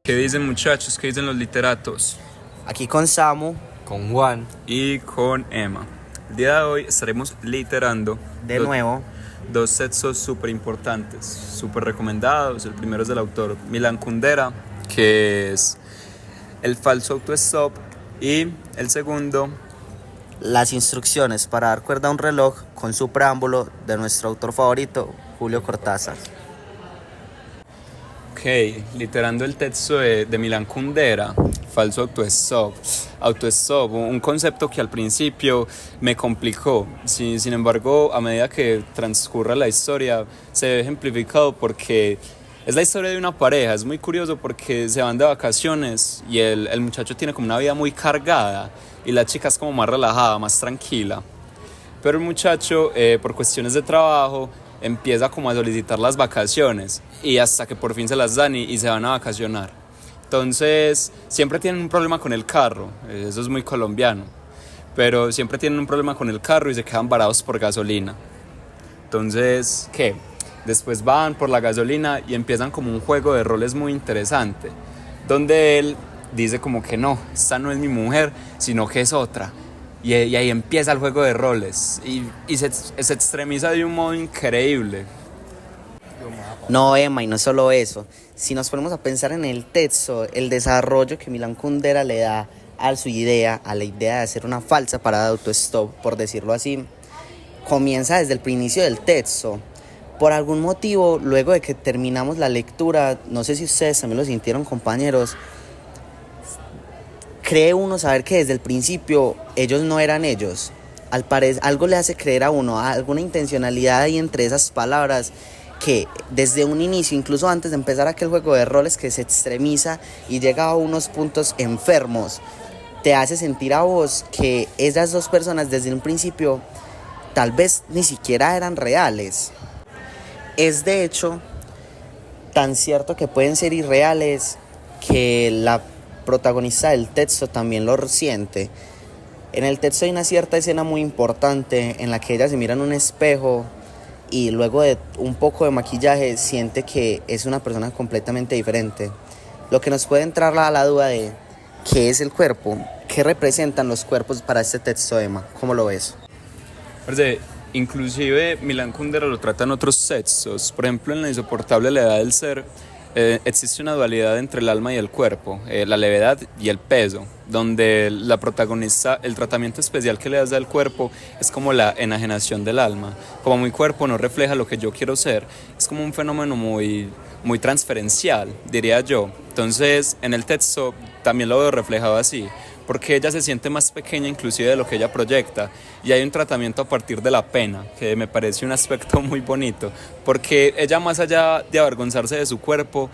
¿Qué dicen muchachos? ¿Qué dicen los literatos? Aquí con Samu, Con Juan. Y con Emma. El día de hoy estaremos literando de nuevo. dos textos súper importantes, súper recomendados. El primero es del autor Milan Kundera, que es El falso autostop, y el segundo, Las instrucciones para dar cuerda a un reloj, con su preámbulo de nuestro autor favorito, Julio Cortázar. literando el texto de Milan Kundera, falso autostop. Autostop, un concepto que al principio me complicó. Sin embargo, a medida que transcurra la historia, se ve ejemplificado porque es la historia de una pareja. Es muy curioso porque se van de vacaciones y el muchacho tiene como una vida muy cargada y la chica es como más relajada, más tranquila. Pero el muchacho, por cuestiones de trabajo, empieza como a solicitar las vacaciones y hasta que por fin se las dan y se van a vacacionar. Entonces, siempre tienen un problema con el carro, eso es muy colombiano, pero siempre tienen un problema con el carro y se quedan varados por gasolina. Entonces, después van por la gasolina y empiezan como un juego de roles muy interesante, donde él dice como que no, esta no es mi mujer, sino que es otra. Y ahí empieza el juego de roles y se extremiza de un modo increíble. No, Emma, y no solo eso. Si nos ponemos a pensar en el texto, el desarrollo que Milan Kundera le da a su idea, a la idea de hacer una falsa parada de autostop, por decirlo así, comienza desde el inicio del texto. Por algún motivo, luego de que terminamos la lectura, no sé si ustedes también lo sintieron, compañeros, cree uno saber que desde el principio ellos no eran ellos. Al parecer, algo le hace creer a uno, alguna intencionalidad ahí entre esas palabras, que desde un inicio, incluso antes de empezar aquel juego de roles que se extremiza y llega a unos puntos enfermos, te hace sentir a vos que esas dos personas desde un principio tal vez ni siquiera eran reales. Es de hecho tan cierto que pueden ser irreales que la protagonista del texto también lo siente. En el texto hay una cierta escena muy importante en la que ella se mira en un espejo y luego de un poco de maquillaje siente que es una persona completamente diferente. Lo que nos puede entrar a la duda de qué es el cuerpo, qué representan los cuerpos para este texto, Emma. ¿Cómo lo ves? Inclusive Milan Kundera lo trata en otros textos. Por ejemplo, en La insoportable levedad del ser, existe una dualidad entre el alma y el cuerpo, la levedad y el peso, donde la protagonista, el tratamiento especial que le das al cuerpo es como la enajenación del alma. Como mi cuerpo no refleja lo que yo quiero ser, es como un fenómeno muy transferencial, diría yo. Entonces, en el texto también lo veo reflejado así, porque ella se siente más pequeña inclusive de lo que ella proyecta, y hay un tratamiento a partir de la pena, que me parece un aspecto muy bonito, porque ella, más allá de avergonzarse de su cuerpo,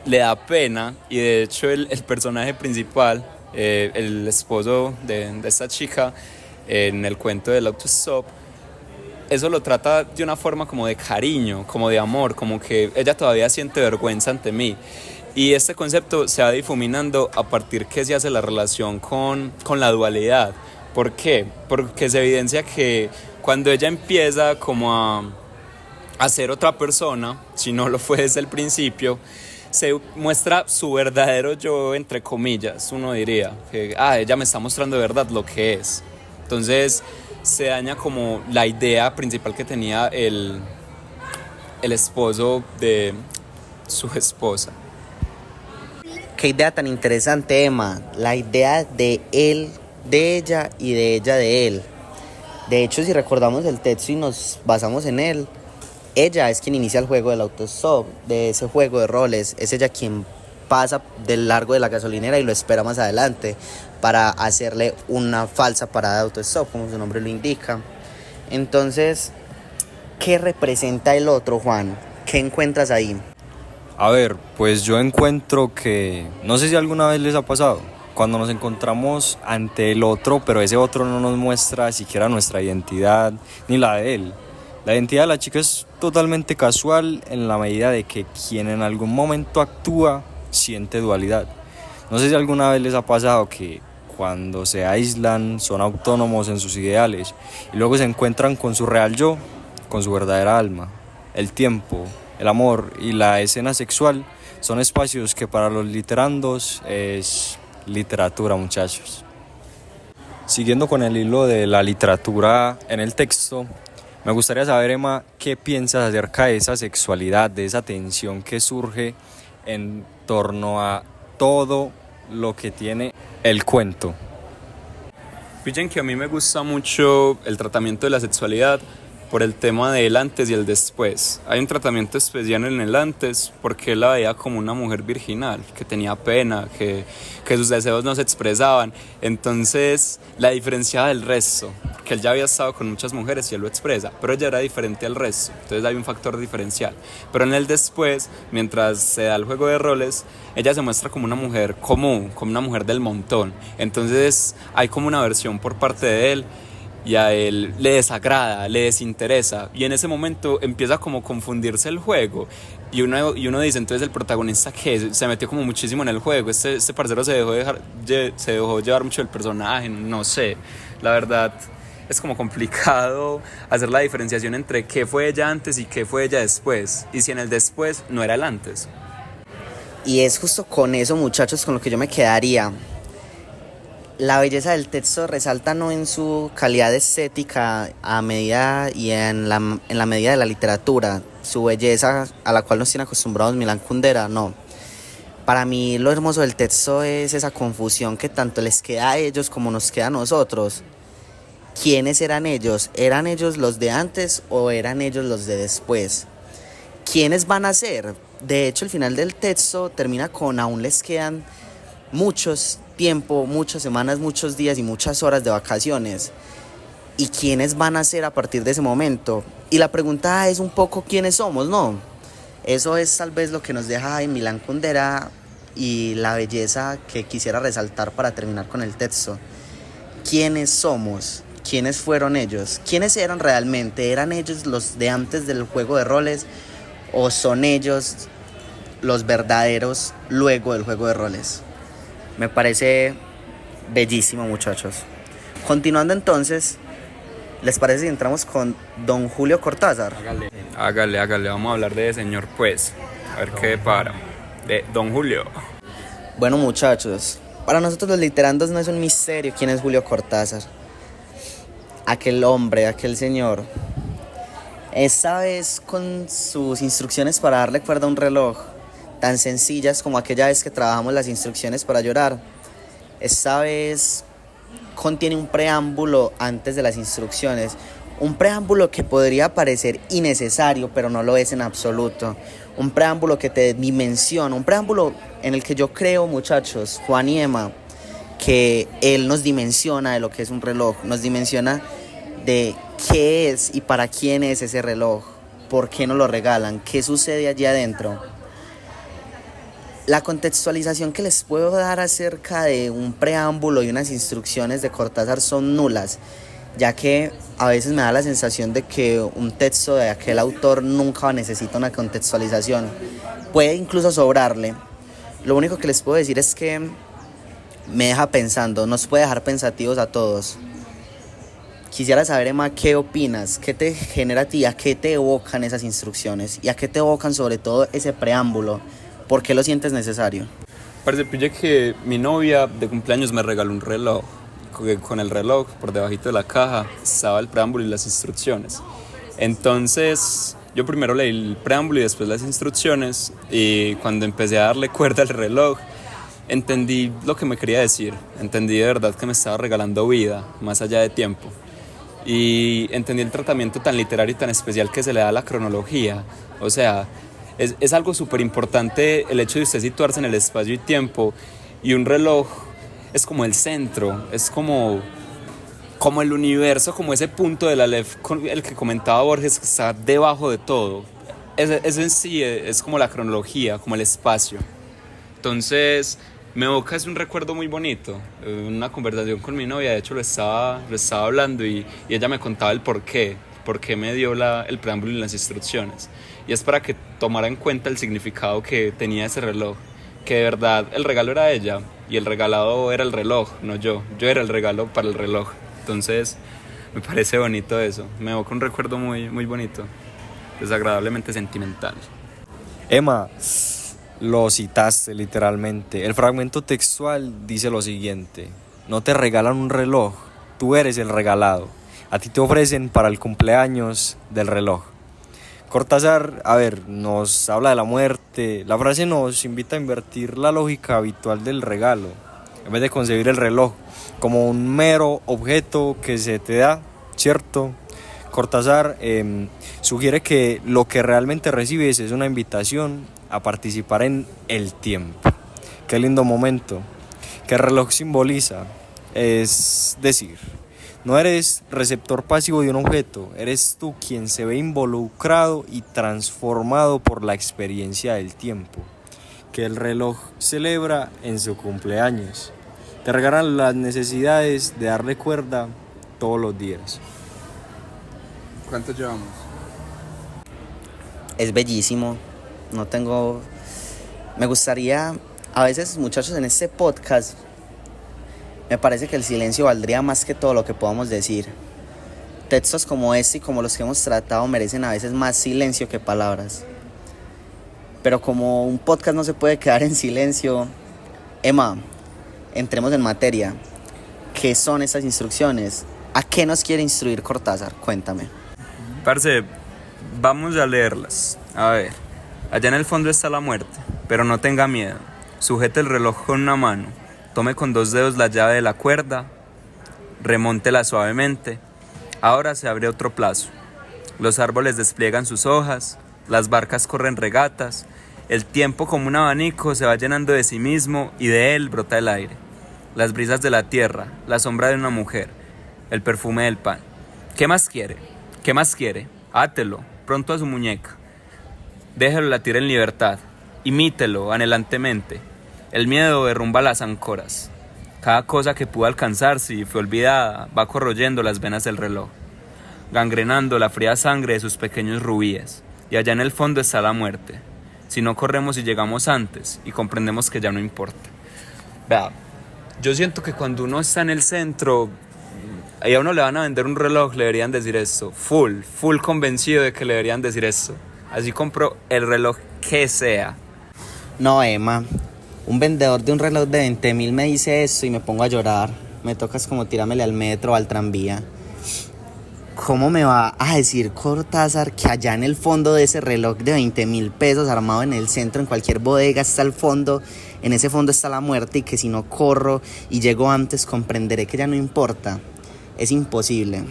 le da pena, y de hecho el personaje principal, el esposo de esta chica, en el cuento del autostop, eso lo trata de una forma como de cariño, como de amor, como que ella todavía siente vergüenza ante mí. Y este concepto se va difuminando a partir que se hace la relación con la dualidad. ¿Por qué? Porque se evidencia que cuando ella empieza como a ser otra persona, si no lo fue desde el principio, se muestra su verdadero yo, entre comillas, uno diría, que ella me está mostrando de verdad lo que es. Entonces se daña como la idea principal que tenía el esposo de su esposa. Qué idea tan interesante, Emma. La idea de él, de ella y de ella de él. De hecho, si recordamos el texto y nos basamos en él, ella es quien inicia el juego del autostop, de ese juego de roles. Es ella quien pasa del largo de la gasolinera y lo espera más adelante para hacerle una falsa parada de autostop, como su nombre lo indica. Entonces, ¿qué representa el otro, Juan? ¿Qué encuentras ahí? A ver, pues yo encuentro que, no sé si alguna vez les ha pasado, cuando nos encontramos ante el otro, pero ese otro no nos muestra siquiera nuestra identidad, ni la de él. La identidad de la chica es totalmente casual en la medida de que quien en algún momento actúa siente dualidad. No sé si alguna vez les ha pasado que cuando se aíslan, son autónomos en sus ideales y luego se encuentran con su real yo, con su verdadera alma. El tiempo, el amor y la escena sexual son espacios que para los literandos es literatura, muchachos. Siguiendo con el hilo de la literatura en el texto, me gustaría saber, Emma, ¿qué piensas acerca de esa sexualidad, de esa tensión que surge en torno a todo lo que tiene el cuento? Pillen que a mí me gusta mucho el tratamiento de la sexualidad por el tema del antes y el después. Hay un tratamiento especial en el antes porque él la veía como una mujer virginal, que tenía pena, que sus deseos no se expresaban. Entonces la diferenciaba del resto, que él ya había estado con muchas mujeres y él lo expresa, pero ella era diferente al resto. Entonces hay un factor diferencial. Pero en el después, mientras se da el juego de roles, ella se muestra como una mujer común, como una mujer del montón. Entonces hay como una versión por parte de él y a él le desagrada, le desinteresa, y en ese momento empieza como a confundirse el juego y uno dice, entonces el protagonista que se metió como muchísimo en el juego, este parcero se dejó llevar mucho el personaje, no sé, la verdad es como complicado hacer la diferenciación entre qué fue ella antes y qué fue ella después, y si en el después no era el antes. Y es justo con eso, muchachos, con lo que yo me quedaría. La belleza del texto resalta no en su calidad estética a medida y en la medida de la literatura, su belleza a la cual nos tiene acostumbrados Milan Kundera, no. Para mí lo hermoso del texto es esa confusión que tanto les queda a ellos como nos queda a nosotros. ¿Quiénes eran ellos? ¿Eran ellos los de antes o eran ellos los de después? ¿Quiénes van a ser? De hecho, el final del texto termina con aún les quedan muchos tiempo, muchas semanas, muchos días y muchas horas de vacaciones. ¿Y quiénes van a ser a partir de ese momento? Y la pregunta es un poco quiénes somos, ¿no? Eso es tal vez lo que nos deja en Milan Kundera y la belleza que quisiera resaltar para terminar con el texto. ¿Quiénes somos? ¿Quiénes fueron ellos? ¿Quiénes eran realmente? ¿Eran ellos los de antes del juego de roles o son ellos los verdaderos luego del juego de roles? Me parece bellísimo, muchachos. Continuando entonces, ¿les parece si entramos con don Julio Cortázar? Hágale, vamos a hablar de señor pues, a ver qué para, de don Julio. Bueno, muchachos, para nosotros los literandos no es un misterio quién es Julio Cortázar. Aquel hombre, aquel señor. Esta vez con sus instrucciones para darle cuerda a un reloj, tan sencillas como aquella vez que trabajamos las instrucciones para llorar. Esta vez contiene un preámbulo antes de las instrucciones, un preámbulo que podría parecer innecesario, pero no lo es en absoluto. Un preámbulo que te dimensiona, un preámbulo en el que yo creo, muchachos, Juan y Emma, que él nos dimensiona de lo que es un reloj, nos dimensiona de qué es y para quién es ese reloj, por qué nos lo regalan, qué sucede allí adentro. La contextualización que les puedo dar acerca de un preámbulo y unas instrucciones de Cortázar son nulas, ya que a veces me da la sensación de que un texto de aquel autor nunca necesita una contextualización. Puede incluso sobrarle. Lo único que les puedo decir es que me deja pensando, nos puede dejar pensativos a todos. Quisiera saber, Emma, ¿qué opinas? ¿Qué te genera a ti? ¿A qué te evocan esas instrucciones? ¿Y a qué te evocan sobre todo ese preámbulo? ¿Por qué lo sientes necesario? Parece pille que mi novia de cumpleaños me regaló un reloj. Con el reloj por debajito de la caja estaba el preámbulo y las instrucciones. Entonces yo primero leí el preámbulo y después las instrucciones, y cuando empecé a darle cuerda al reloj entendí lo que me quería decir. Entendí de verdad que me estaba regalando vida más allá de tiempo, y entendí el tratamiento tan literario y tan especial que se le da a la cronología. O sea, es algo súper importante el hecho de usted situarse en el espacio y tiempo, y un reloj es como el centro, es como el universo, como ese punto de la Aleph, el que comentaba Borges, que está debajo de todo. Eso en sí es como la cronología, como el espacio. Entonces me evoca, es un recuerdo muy bonito. Una conversación con mi novia, de hecho lo estaba hablando, y ella me contaba el por qué me dio el preámbulo y las instrucciones. Y es para que tomara en cuenta el significado que tenía ese reloj, que de verdad el regalo era ella, y el regalado era el reloj, no yo. Yo era el regalo para el reloj. Entonces, me parece bonito eso. Me evoca un recuerdo muy, muy bonito, desagradablemente sentimental. Emma, lo citaste literalmente. El fragmento textual dice lo siguiente: no te regalan un reloj, tú eres el regalado. A ti te ofrecen para el cumpleaños del reloj. Cortázar, nos habla de la muerte. La frase nos invita a invertir la lógica habitual del regalo. En vez de concebir el reloj como un mero objeto que se te da, ¿cierto? Cortázar sugiere que lo que realmente recibes es una invitación a participar en el tiempo. Qué lindo momento que el reloj simboliza. Es decir, no eres receptor pasivo de un objeto, eres tú quien se ve involucrado y transformado por la experiencia del tiempo que el reloj celebra en su cumpleaños. Te regalan las necesidades de darle cuerda todos los días. ¿Cuánto llevamos? Es bellísimo. Me gustaría, a veces, muchachos, en este podcast, me parece que el silencio valdría más que todo lo que podamos decir. Textos como este y como los que hemos tratado merecen a veces más silencio que palabras. Pero como un podcast no se puede quedar en silencio, Emma, entremos en materia. ¿Qué son estas instrucciones? ¿A qué nos quiere instruir Cortázar? Cuéntame. Parce, vamos a leerlas. A ver, allá en el fondo está la muerte, pero no tenga miedo. Sujete el reloj con una mano, tome con 2 dedos la llave de la cuerda, remóntela suavemente. Ahora se abre otro plazo. Los árboles despliegan sus hojas, las barcas corren regatas, el tiempo como un abanico se va llenando de sí mismo y de él brota el aire. Las brisas de la tierra, la sombra de una mujer, el perfume del pan. ¿Qué más quiere? ¿Qué más quiere? Átelo, pronto a su muñeca. Déjelo latir en libertad. Imítelo anhelantemente. El miedo derrumba las ancoras. Cada cosa que pudo alcanzarse y fue olvidada va corroyendo las venas del reloj, gangrenando la fría sangre de sus pequeños rubíes. Y allá en el fondo está la muerte. Si no corremos y llegamos antes y comprendemos que ya no importa. Vea, yo siento que cuando uno está en el centro y a uno le van a vender un reloj, le deberían decir esto. Full convencido de que le deberían decir esto. Así compro el reloj que sea. No, Emma, un vendedor de un reloj de 20.000 me dice esto y me pongo a llorar. Me tocas como tirámele al metro o al tranvía. ¿Cómo me va a decir Cortázar que allá en el fondo de ese reloj de 20.000 pesos armado en el centro, en cualquier bodega, está el fondo? En ese fondo está la muerte y que si no corro y llego antes comprenderé que ya no importa. Es imposible.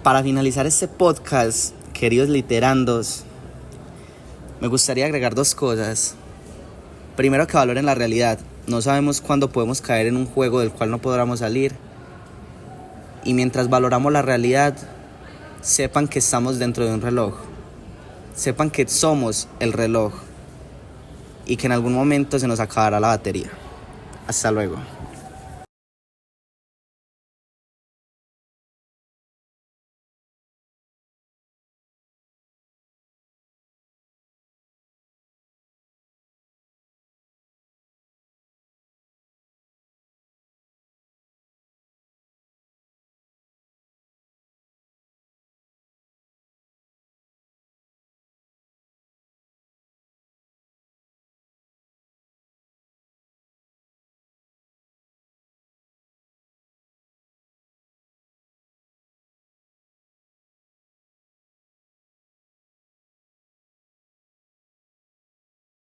Para finalizar este podcast, queridos literandos, me gustaría agregar 2 cosas. Primero, que valoren la realidad. No sabemos cuándo podemos caer en un juego del cual no podamos salir. Y mientras valoramos la realidad, sepan que estamos dentro de un reloj. Sepan que somos el reloj. Y que en algún momento se nos acabará la batería. Hasta luego.